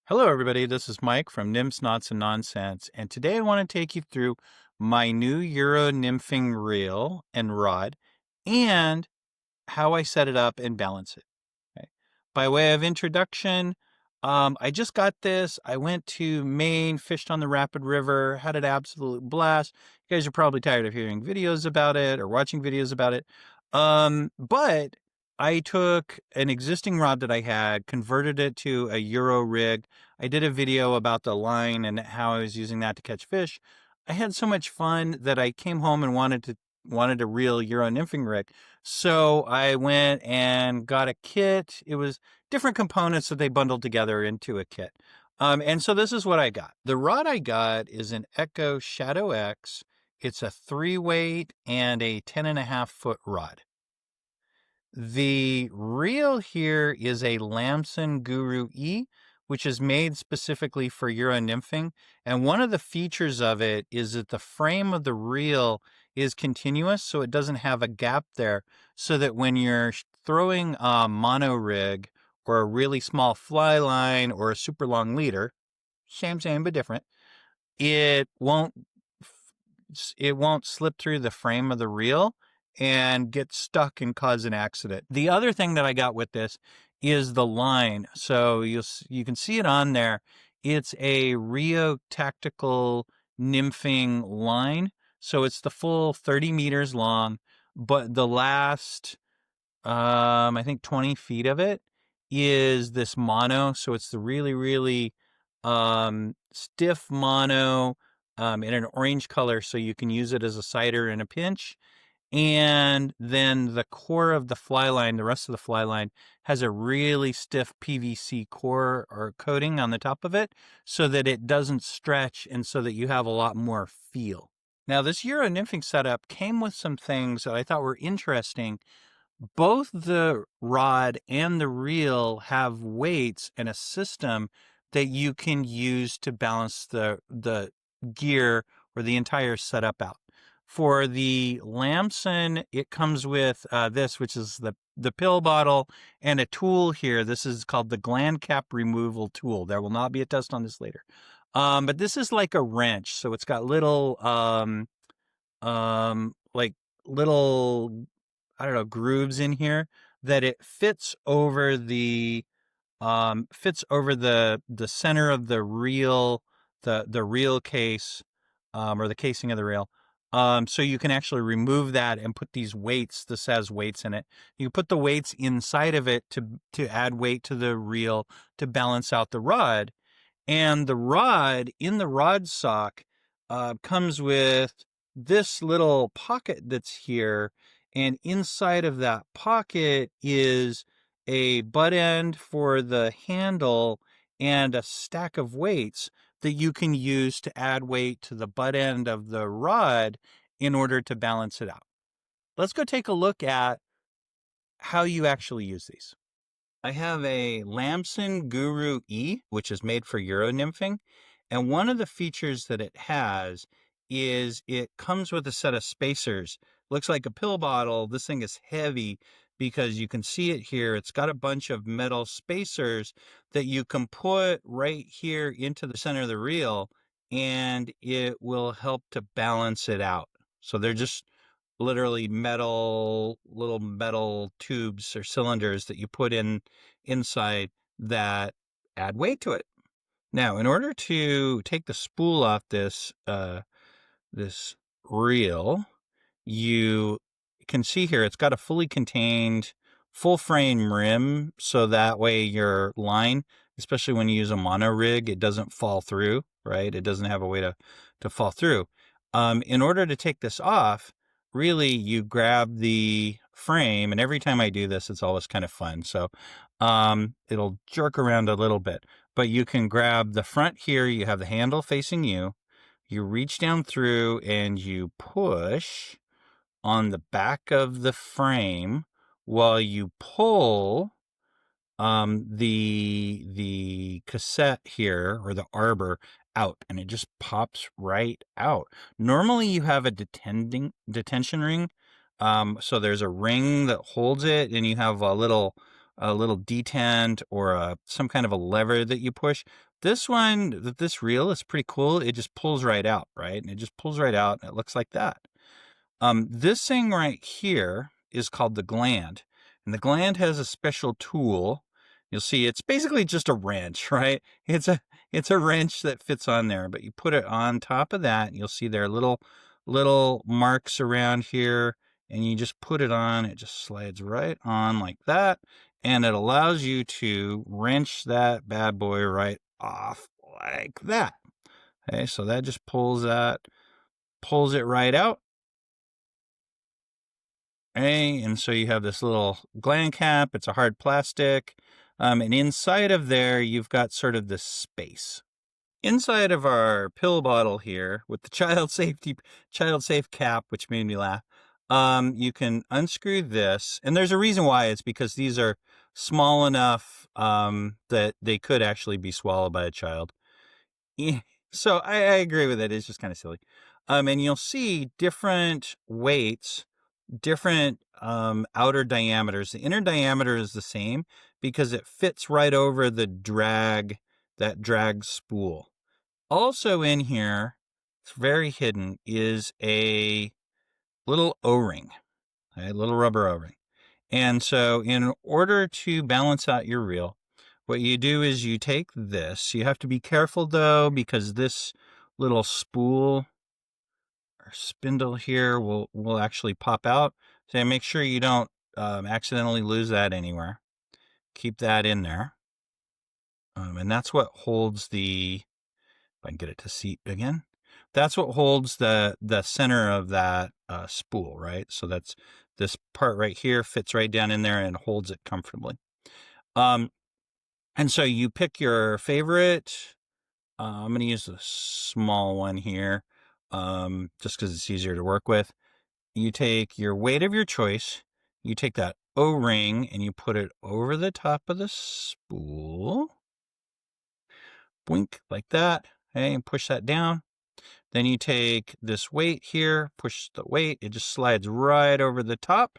Hello, everybody. This is Mike from Nymphs, Knots, and Nonsense, and today I want to take you through my new Euro Nymphing reel and rod and how I set it up and balance it. Okay. By way of introduction, I just got this. I went to Maine, fished on the Rapid River, had an absolute blast. You guys are probably tired of hearing videos about it or watching videos about it. But I took an existing rod that I had, converted it to a Euro rig. I did a video about the line and how I was using that to catch fish. I had so much fun that I came home and wanted a real Euro nymphing rig. So I went and got a kit. It was different components that they bundled together into a kit. And so this is what I got. The rod I got is an Echo Shadow X. It's a 3-weight and a 10.5-foot rod. The reel here is a Lamson Guru E, which is made specifically for Euro nymphing. And one of the features of it is that the frame of the reel is continuous, so it doesn't have a gap there, so that when you're throwing a mono rig or a really small fly line or a super long leader, same but different, it won't slip through the frame of the reel and get stuck and cause an accident. The other thing that I got with this is the line. So you can see it on there. It's a Rio Tactical nymphing line. So it's the full 30 meters long, but the last I think 20 feet of it is this mono. So it's the really stiff mono in an orange color, so you can use it as a sighter in a pinch. And then the core of the fly line, the rest of the fly line, has a really stiff PVC core or coating on the top of it so that it doesn't stretch and so that you have a lot more feel. Now, this Euro nymphing setup came with some things that I thought were interesting. Both the rod and the reel have weights and a system that you can use to balance the gear or the entire setup out. For the Lamson, it comes with this, which is the pill bottle, and a tool here. This is called the gland cap removal tool. There will not be a test on this later. But this is like a wrench. So it's got little, like little, I don't know, grooves in here that it fits over the center of the reel, the reel case, or the casing of the reel. So you can actually remove that and put these weights. This has weights in it. You put the weights inside of it to add weight to the reel to balance out the rod. And the rod in the rod sock comes with this little pocket that's here. And inside of that pocket is a butt end for the handle and a stack of weights that you can use to add weight to the butt end of the rod in order to balance it out. Let's go take a look at how you actually use these. I have a Lamson Guru E, which is made for Euro nymphing. And one of the features that it has is it comes with a set of spacers. Looks like a pill bottle. This thing is heavy because you can see it here. It's got a bunch of metal spacers that you can put right here into the center of the reel, and it will help to balance it out. So they're just literally little metal tubes or cylinders that you put inside that add weight to it. Now, in order to take the spool off this reel, you can see here it's got a fully contained full frame rim, so that way your line, especially when you use a mono rig, it doesn't fall through, right? It doesn't have a way to fall through. In order to take this off, really you grab the frame, and every time I do this, it's always kind of fun. So it'll jerk around a little bit, but you can grab the front here. You have the handle facing you. You reach down through and you push on the back of the frame while you pull the cassette here, or the arbor, out, and it just pops right out. Normally you have a detention ring, so there's a ring that holds it, and you have a little detent or some kind of a lever that you push. This one, this reel is pretty cool. It just pulls right out, right? And it just pulls right out, and it looks like that. This thing right here is called the gland, and the gland has a special tool. You'll see it's basically just a wrench, right? It's a wrench that fits on there, but you put it on top of that, and you'll see there are little marks around here, and you just put it on. It just slides right on like that, and it allows you to wrench that bad boy right off like that. Okay, so that just pulls it right out. Okay, and so you have this little gland cap. It's a hard plastic. And inside of there, you've got sort of this space. Inside of our pill bottle here with the child safe cap, which made me laugh, you can unscrew this. And there's a reason why. It's because these are small enough that they could actually be swallowed by a child. Yeah, so I agree with it. It's just kind of silly. And you'll see different weights, different outer diameters. The inner diameter is the same because it fits right over that drag spool. Also in here, it's very hidden, is a little O-ring, a little rubber O-ring. And so in order to balance out your reel, what you do is you take this. You have to be careful though, because this little spool or spindle here will actually pop out. So make sure you don't accidentally lose that anywhere. Keep that in there. And that's what holds if I can get it to seat again, that's what holds the center of that spool, right? So that's this part right here fits right down in there and holds it comfortably. And so you pick your favorite. I'm going to use a small one here just because it's easier to work with. You take your weight of your choice. You take that O-ring and you put it over the top of the spool. Boink, like that. Okay, and push that down. Then you take this weight here, push the weight. It just slides right over the top.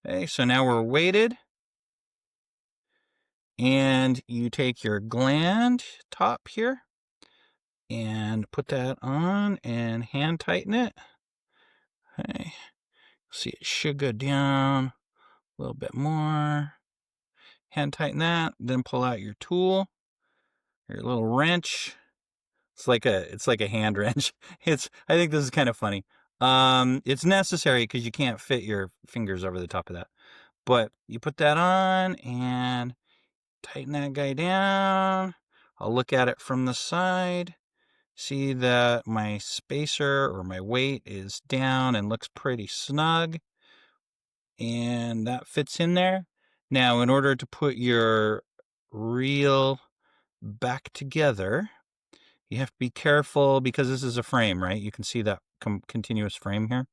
Okay, so now we're weighted. And you take your gland top here and put that on and hand tighten it. Okay. See, it should go down a little bit more. Hand tighten that, then pull out your tool, your little wrench. It's like a hand wrench. I think this is kind of funny. It's necessary because you can't fit your fingers over the top of that. But you put that on and tighten that guy down. I'll look at it from the side. See that my spacer or my weight is down and looks pretty snug. And that fits in there. Now, in order to put your reel back together, you have to be careful because this is a frame, right? You can see that continuous frame here.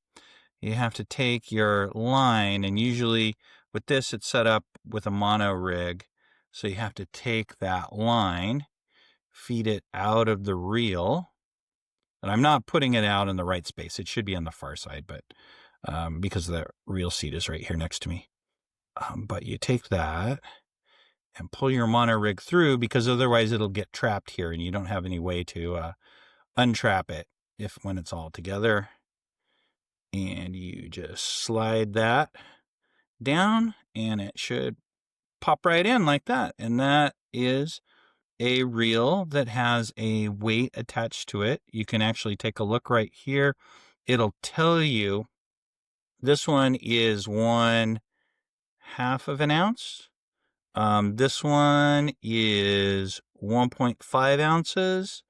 You have to take your line, and usually with this, it's set up with a mono rig. So you have to take that line, feed it out of the reel. And I'm not putting it out in the right space. It should be on the far side, but because the reel seat is right here next to me. But you take that and pull your mono rig through because otherwise it'll get trapped here and you don't have any way to untrap it when it's all together. And you just slide that down and it should pop right in like that. And that is a reel that has a weight attached to it. You can actually take a look right here. It'll tell you this one is 1/2 of an ounce. This one is 1.5 ounces,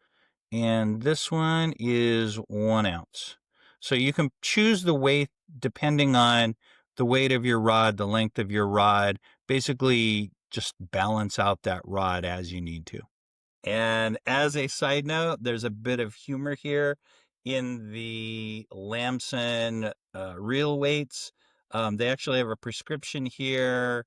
and this one is 1 ounce. So you can choose the weight depending on the weight of your rod, the length of your rod, basically just balance out that rod as you need to. And as a side note, there's a bit of humor here in the Lamson reel weights. They actually have a prescription here,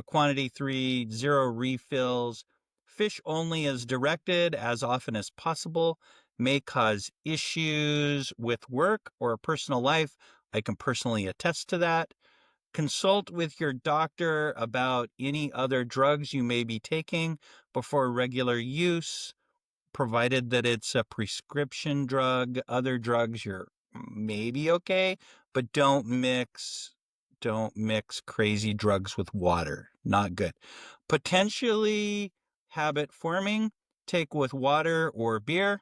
quantity 3, 0 refills, fish only as directed as often as possible, may cause issues with work or personal life. I can personally attest to that. Consult with your doctor about any other drugs you may be taking before regular use, provided that it's a prescription drug. Other drugs you're maybe okay, but don't mix crazy drugs with water. Not good. Potentially habit forming, take with water or beer,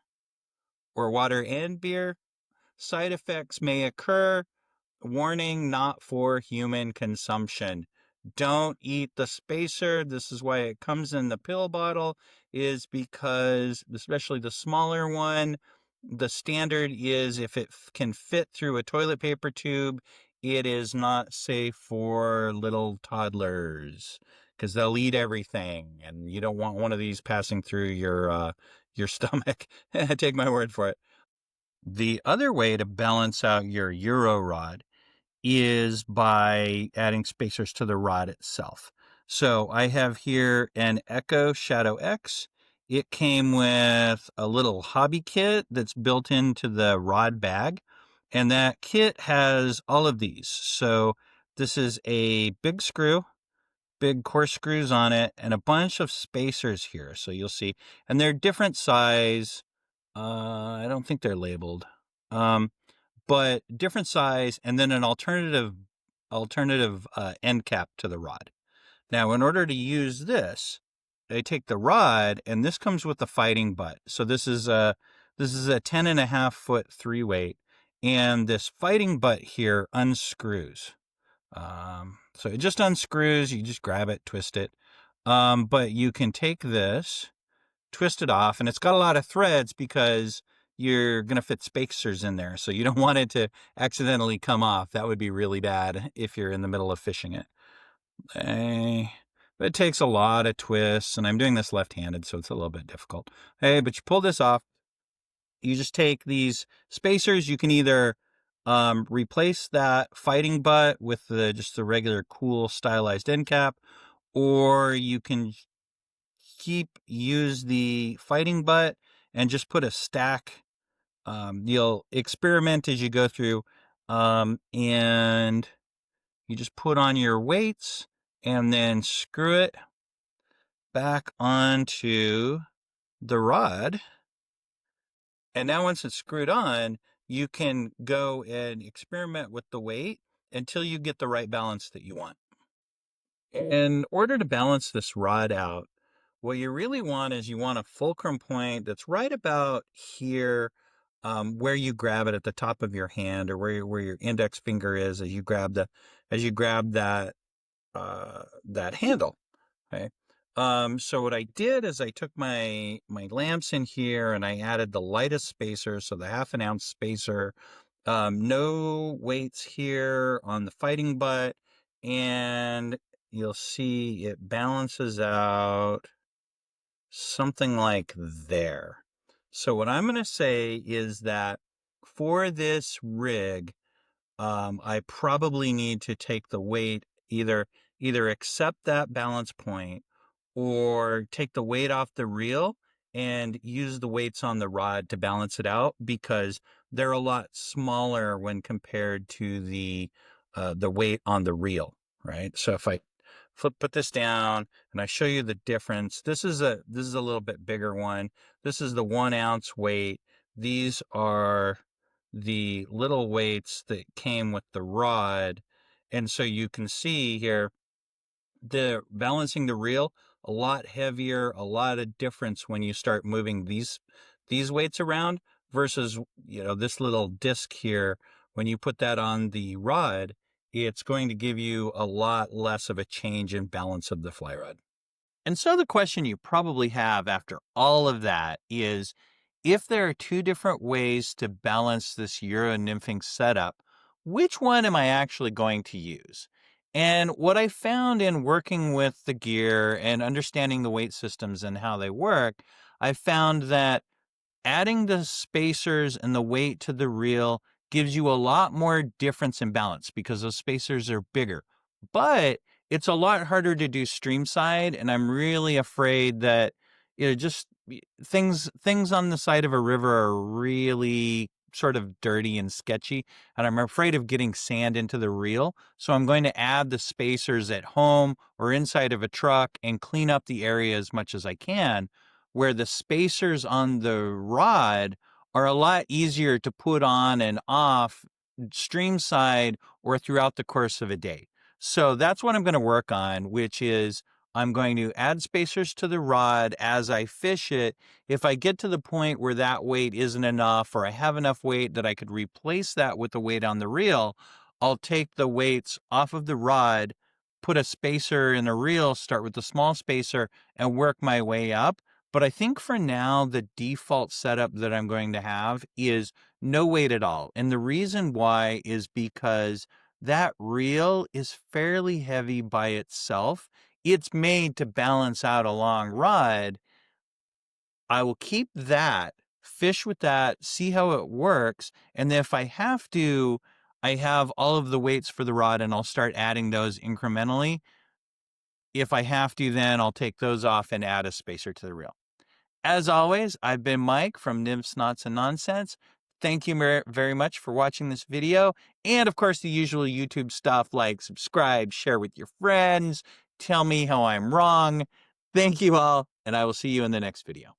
or water and beer. Side effects may occur. Warning, not for human consumption. Don't eat the spacer. This is why it comes in the pill bottle, is because, especially the smaller one, the standard is if it can fit through a toilet paper tube, it is not safe for little toddlers because they'll eat everything, and you don't want one of these passing through your stomach. Take my word for it. The other way to balance out your Euro rod is by adding spacers to the rod itself. So I have here an Echo Shadow X. It came with a little hobby kit that's built into the rod bag, and that kit has all of these. So this is a big screw, big coarse screws on it, and a bunch of spacers here. So you'll see, and they're different size. I don't think they're labeled. But different size, and then an alternative end cap to the rod. Now, in order to use this, I take the rod, and this comes with the fighting butt. So this is a 10.5-foot 3-weight, and this fighting butt here unscrews. So it just unscrews. You just grab it, twist it. But you can take this, twist it off, and it's got a lot of threads because you're going to fit spacers in there. So you don't want it to accidentally come off. That would be really bad if you're in the middle of fishing it. But it takes a lot of twists, and I'm doing this left-handed, so it's a little bit difficult. But you pull this off. You just take these spacers. You can either replace that fighting butt with just the regular cool stylized end cap, or you can use the fighting butt and just put a stack. You'll experiment as you go through, and you just put on your weights and then screw it back onto the rod. And now once it's screwed on, you can go and experiment with the weight until you get the right balance that you want. In order to balance this rod out, what you really want is you want a fulcrum point that's right about here, where you grab it at the top of your hand, or where your index finger is as you grab that handle. Okay. So what I did is I took my Lamson here and I added the lightest spacer, so the 1/2 ounce spacer. No weights here on the fighting butt, and you'll see it balances out something like there. So what I'm going to say is that for this rig, I probably need to take the weight, either accept that balance point or take the weight off the reel and use the weights on the rod to balance it out, because they're a lot smaller when compared to the weight on the reel, right? So if I put this down and I show you the difference, this is a little bit bigger one. This is the 1 ounce weight. These are the little weights that came with the rod. And so you can see here, the balancing the reel, a lot heavier, a lot of difference when you start moving these weights around versus, this little disc here. When you put that on the rod, it's going to give you a lot less of a change in balance of the fly rod. And so the question you probably have after all of that is, if there are two different ways to balance this Euro nymphing setup, which one am I actually going to use? And what I found in working with the gear and understanding the weight systems and how they work, I found that adding the spacers and the weight to the reel gives you a lot more difference in balance because those spacers are bigger. But it's a lot harder to do streamside, and I'm really afraid that just things on the side of a river are really sort of dirty and sketchy, and I'm afraid of getting sand into the reel. So I'm going to add the spacers at home or inside of a truck and clean up the area as much as I can, where the spacers on the rod are a lot easier to put on and off streamside or throughout the course of a day. So that's what I'm going to work on, which is I'm going to add spacers to the rod as I fish it. If I get to the point where that weight isn't enough, or I have enough weight that I could replace that with the weight on the reel, I'll take the weights off of the rod, put a spacer in a reel, start with the small spacer, and work my way up. But I think for now, the default setup that I'm going to have is no weight at all. And the reason why is because that reel is fairly heavy by itself. It's made to balance out a long rod. I will keep that, fish with that, see how it works. And then if I have to, I have all of the weights for the rod and I'll start adding those incrementally. If I have to, then I'll take those off and add a spacer to the reel. As always, I've been Mike from Nymphs, Knots, and Nonsense. Thank you very much for watching this video. And of course, the usual YouTube stuff like subscribe, share with your friends, tell me how I'm wrong. Thank you all, and I will see you in the next video.